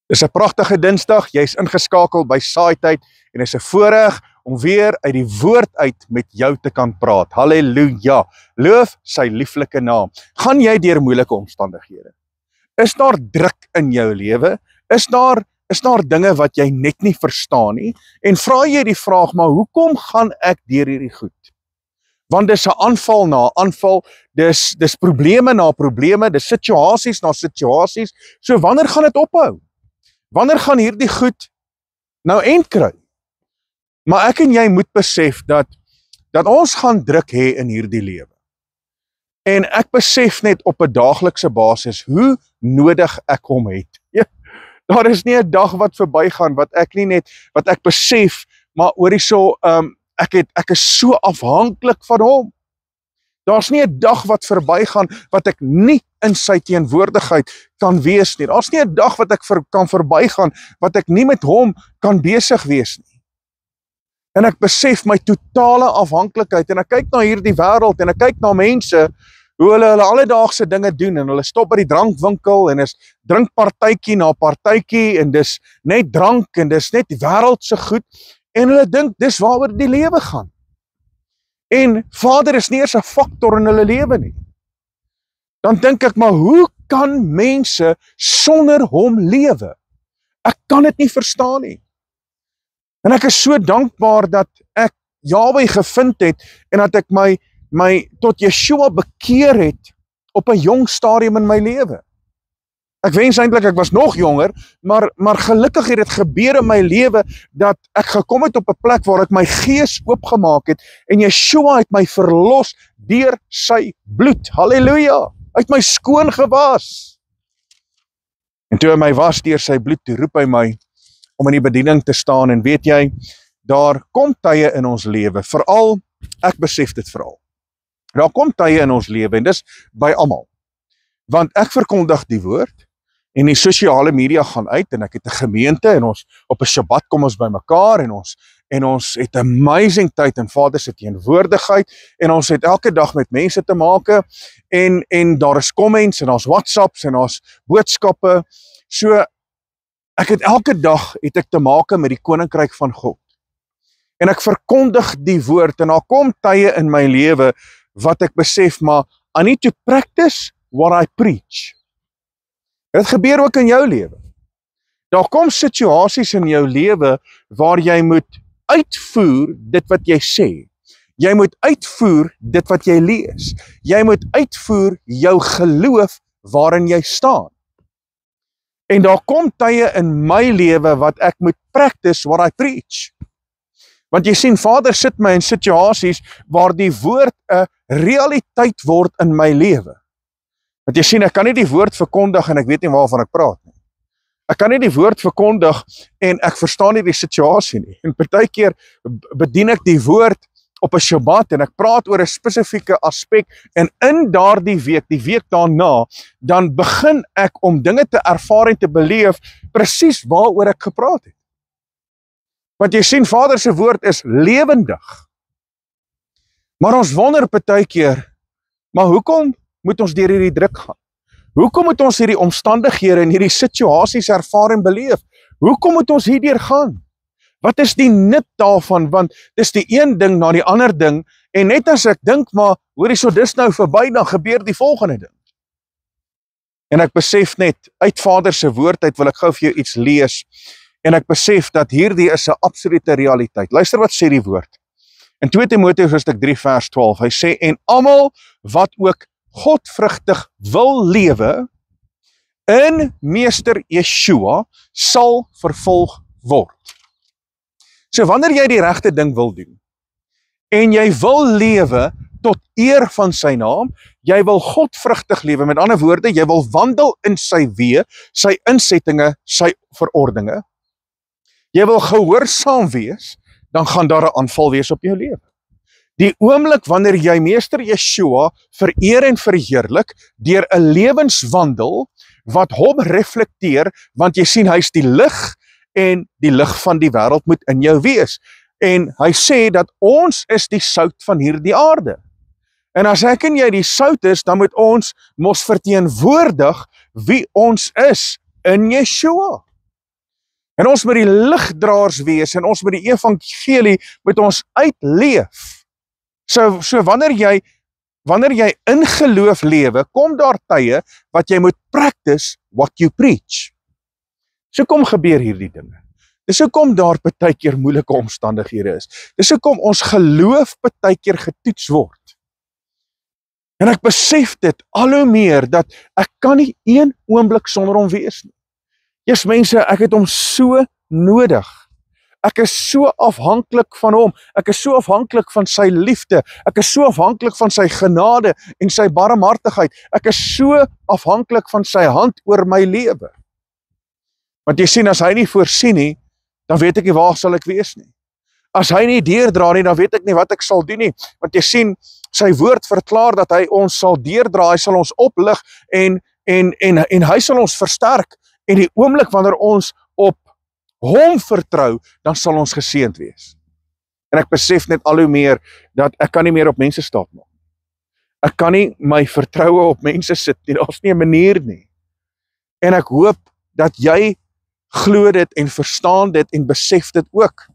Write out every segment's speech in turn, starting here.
Dis 'n pragtige Dinsdag, jy's ingeskakel by Saaityd en is 'n voorreg om weer uit die woord uit met jou te kan praat. Halleluja. Loof sy lieflike naam. Gaan jy deur moeilike omstandighede? Is daar druk in jou lewe? Is daar dinge wat jy net nie verstaan nie? En vra jy die vraag, maar hoekom gaan ek deur hierdie goed? Want dis 'n aanval na aanval, dis probleme na probleme, dis situasies na situasies. So wanneer gaan dit ophou? Wanneer gaan hierdie goed nou eind kry? Maar ek en jy moet besef dat ons gaan druk hê in hierdie lewe. En ek besef net op 'n daaglikse basis hoe nodig ek hom het. Ja, daar is nie 'n dag wat verbygaan wat ek besef, maar hierso ek is so afhanklik van hom. Daar's nie 'n dag wat verbygaan wat ek nie in sy teenwoordigheid kan wees nie. Daar's nie 'n dag wat ek kan verbygaan wat ek nie met hom kan besig wees nie. En ek besef my totale afhanklikheid en ek kyk na hierdie wêreld en ek kyk na mense hoe hulle alledaagse dinge doen en hulle stop by die drankwinkel en is drinkpartytjie na partytjie en dis net drank en dis net wêreldse goed en hulle dink dis waaroor die lewe gaan. En Vader is nie eers 'n faktor in hulle lewe nie. Dan dink ek, maar hoe kan mense sonder hom lewe? Ek kan dit nie verstaan nie. En ek is so dankbaar dat ek Jahwe gevind het en dat ek my tot Yeshua bekeer het op 'n jong stadium in my lewe. Ek wens eintlik ek was nog jonger, maar gelukkig het dit gebeur in my lewe dat ek gekom het op 'n plek waar ek my gees oopgemaak het en Yeshua het my verlos deur sy bloed. Halleluja! Hy het my skoon gewas. En toe hy my was deur sy bloed, toe roep hy my om in die bediening te staan en weet jy, daar kom tye in ons lewe, veral, ek besef dit veral. Daar kom tye in ons lewe en dis by almal. Want ek verkondig die woord en die sosiale media gaan uit en ek het 'n gemeente en ons op 'n Shabbat kom ons bymekaar en ons het 'n amazing tyd in Vader se teenwoordigheid en ons het elke dag met mense te make en daar is comments en daar's WhatsApps en daar's boodskappe. So ek het elke dag het ek te make met die koninkryk van God. En ek verkondig die woord en daar kom tye in my lewe wat ek besef, maar I need to practice what I preach. Dit gebeur ook in jou lewe. Daar kom situasies in jou lewe waar jy moet uitvoer dit wat jy sê. Jy moet uitvoer dit wat jy lees. Jy moet uitvoer jou geloof waarin jy staan. En daar kom tye in my lewe wat ek moet practice what I preach. Want jy sien, Vader sit my in situasies waar die woord 'n realiteit word in my lewe. Want jy sien, ek kan nie die woord verkondig en ek weet nie waarvan ek praat nie. Ek kan nie die woord verkondig en ek verstaan nie die situasie nie. En partykeer bedien ek die woord op 'n Shabbat en ek praat oor 'n spesifieke aspek en in daardie week, die week daarna, dan begin ek om dinge te ervaar en te beleef presies waaroor ek gepraat het. Want jy sien, Vader se woord is lewendig. Maar ons wonder partykeer, maar hoekom moet ons deur hierdie druk gaan? Hoekom moet ons hierdie omstandighede en hierdie situasies ervaar en beleef? Hoekom moet ons hierdeur gaan? Wat is die nut daarvan? Want dis die een ding na die ander ding en net as ek dink, maar hoorie, so dis nou verby, dan gebeur die volgende ding. En ek besef net, uit Vader se woord uit wil ek gou vir jou iets lees en ek besef dat hierdie is 'n absolute realiteit. Luister wat sê die woord. In 2 Timoteus hoofstuk 3 vers 12, hy sê, en almal wat ook godvrugtig wil lewe in Meester Yeshua sal vervolg word. So wanneer jy die regte ding wil doen en jy wil lewe tot eer van sy naam, jy wil godvrugtig lewe, met ander woorde, jy wil wandel in sy weë, sy insettinge, sy verordeninge, jy wil gehoorsaam wees, dan gaan daar 'n aanval wees op jou lewe. Die oomblik wanneer jy Meester Yeshua vereer en verheerlik deur 'n lewenswandel wat hom reflekteer, want jy sien hy's die lig en die lig van die wêreld moet in jou wees. En hy sê dat ons is die sout van hierdie aarde. En as ek en jy die sout is, dan moet ons mos verteenwoordig wie ons is in Yeshua. En ons moet die ligdraers wees en ons moet die evangelie met ons uitleef. So wanneer jy in geloof lewe, kom daar tye wat jy moet practice what you preach. So kom gebeur hierdie dinge. Dis hoekom daar partykeer moeilike omstandighede is. Dis hoekom ons geloof partykeer getoets word. En ek besef dit al hoe meer dat ek kan nie een oomblik sonder hom wees nie. Jesus mense, ek het hom so nodig. Ek is so afhanklik van hom. Ek is so afhanklik van sy liefde. Ek is so afhanklik van sy genade en sy barmhartigheid. Ek is so afhanklik van sy hand oor my lewe. Want jy sien, as hy nie voorsien nie, dan weet ek nie waar sal ek wees nie. As hy nie deurdra nie, dan weet ek nie wat ek sal doen nie. Want jy sien, sy woord verklaar dat hy ons sal deurdra, hy sal ons oplig en hy sal ons versterk. En die oomblik wanneer ons op hom vertrou, dan sal ons geseënd wees. En ek besef net al hoe meer dat ek kan nie meer op mense staat maak. Ek kan nie my vertroue op mense sit nie, daar's nie 'n manier nie. En ek hoop dat jy glo dit en verstaan dit en besef dit ook.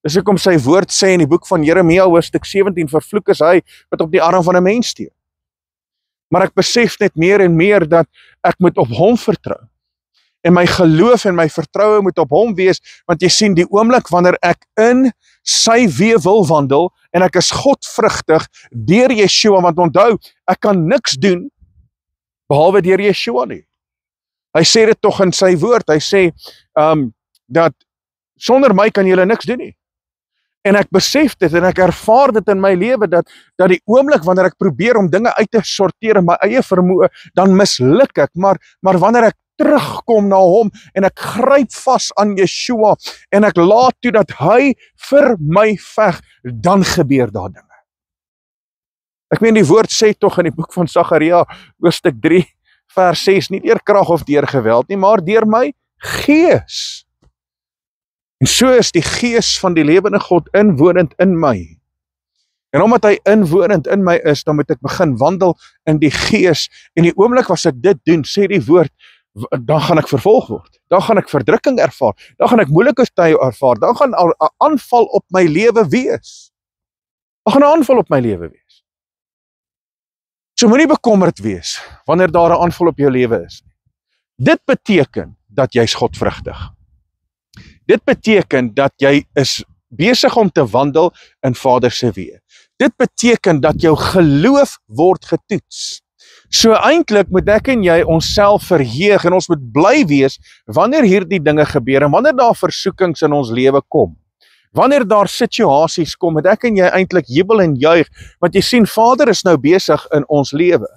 Dis hoekom sy woord sê in die boek van Jeremia hoofstuk 17, vervloek is hy wat op die arm van 'n mens steek. Maar ek besef net meer en meer dat ek moet op hom vertrou. En my geloof en my vertroue moet op hom wees, want jy sien die oomblik wanneer ek in sy weë wil wandel, en ek is godvrugtig deur Yeshua, want onthou, ek kan niks doen, behalwe deur Yeshua nie. Hy sê dit tog in sy woord, hy sê, dat sonder my kan julle niks doen nie. En ek besef dit, en ek ervaar dit in my lewe, dat die oomblik wanneer ek probeer om dinge uit te sorteer in my eie vermoë, dan misluk ek, maar wanneer ek terugkom na hom, en ek gryp vas aan Yeshua, en ek laat toe dat hy vir my veg, dan gebeur daar dinge. Ek meen die woord sê tog in die boek van Sagaria, hoofstuk 3, vers 6, nie deur krag of deur geweld nie, maar deur my gees. En so is die gees van die lewende God inwonend in my. En omdat hy inwonend in my is, dan moet ek begin wandel in die gees, en die oomblik as ek dit doen, sê die woord, dan gaan ek vervolg word, dan gaan ek verdrukking ervaar, dan gaan ek moeilike tye ervaar, dan gaan 'n aanval op my lewe wees. Dan gaan 'n aanval op my lewe wees. So moenie bekommerd wees, wanneer daar 'n aanval op jou lewe is. Dit beteken, dat jy's godvrugtig. Dit beteken, dat jy is besig om te wandel in Vader se weë. Dit beteken, dat jou geloof word getoets. So eintlik moet ek en jy onsself verheug en ons moet bly wees wanneer hierdie dinge gebeur en wanneer daar versoekings in ons lewe kom. Wanneer daar situasies kom, moet ek en jy eintlik jubel en juig, want jy sien Vader is nou besig in ons lewe.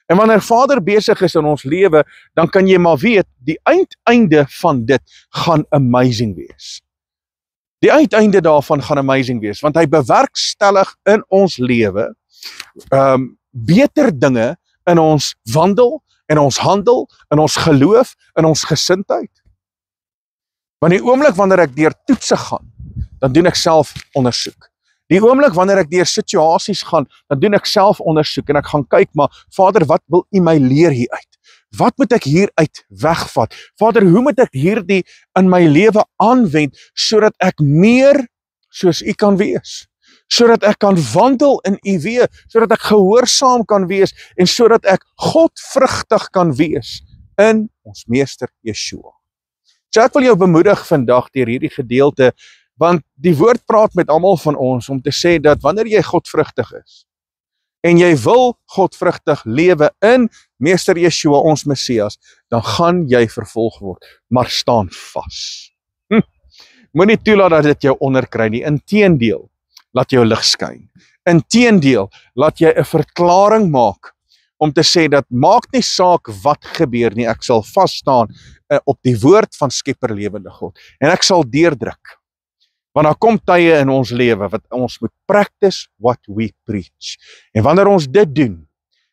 En wanneer Vader besig is in ons lewe, dan kan jy maar weet, die uiteinde van dit gaan amazing wees. Die uiteinde daarvan gaan amazing wees, want hy bewerkstellig in ons lewe beter dinge in ons wandel, in ons handel, in ons geloof, in ons gesindheid. Want die oomblik wanneer ek deur toetse gaan, dan doen ek self ondersoek. Die oomblik wanneer ek deur situasies gaan, dan doen ek self ondersoek en ek gaan kyk, maar Vader, wat wil U my leer hieruit? Wat moet ek hieruit wegvat? Vader, hoe moet ek hierdie in my lewe aanwend, sodat ek meer soos U kan wees? Sodat ek kan wandel in U weë, sodat ek gehoorsaam kan wees, en sodat ek godvrugtig kan wees in ons Meester Yeshua. So ek wil jou bemoedig vandag deur hierdie gedeelte, want die woord praat met almal van ons om te sê dat wanneer jy godvrugtig is, en jy wil godvrugtig lewe in Meester Yeshua, ons Messias, dan gaan jy vervolg word, maar staan vas. Moenie toelaat dat dit jou onderkry nie, inteendeel, laat jou lig skyn. Inteendeel, laat jy 'n verklaring maak om te sê dat maak nie saak wat gebeur nie, ek sal vas staan op die woord van Skepper lewende God en ek sal deurdruk. Want daar kom tye in ons lewe wat ons moet practice what we preach. En wanneer ons dit doen,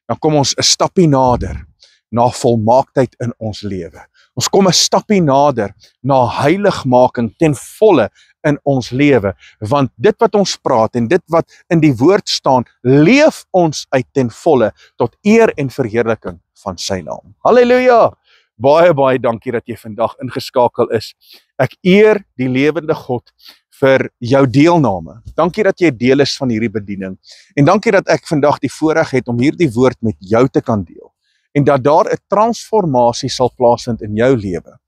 dan kom ons 'n stappie nader na volmaaktheid in ons lewe. Ons kom 'n stappie nader na heiligmaking ten volle in ons lewe, want dit wat ons praat en dit wat in die woord staan, leef ons uit ten volle tot eer en verheerliking van sy naam. Halleluja! baie dankie dat jy vandag ingeskakel is. Ek eer die lewende God vir jou deelname. Dankie dat jy deel is van hierdie bediening. En dankie dat ek vandag die voorreg het om hierdie woord met jou te kan deel. En dat daar 'n transformasie sal plaasvind in jou lewe.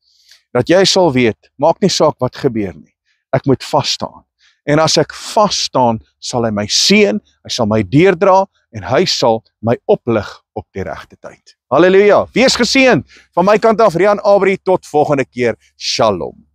Dat jy sal weet, maak nie saak wat gebeur nie. Ek moet vas staan. En as ek vas staan, sal hy my seën, hy sal my deurdra en hy sal my oplig op die regte tyd. Halleluja. Wees geseënd. Van my kant af, Rian Abri, tot volgende keer. Shalom.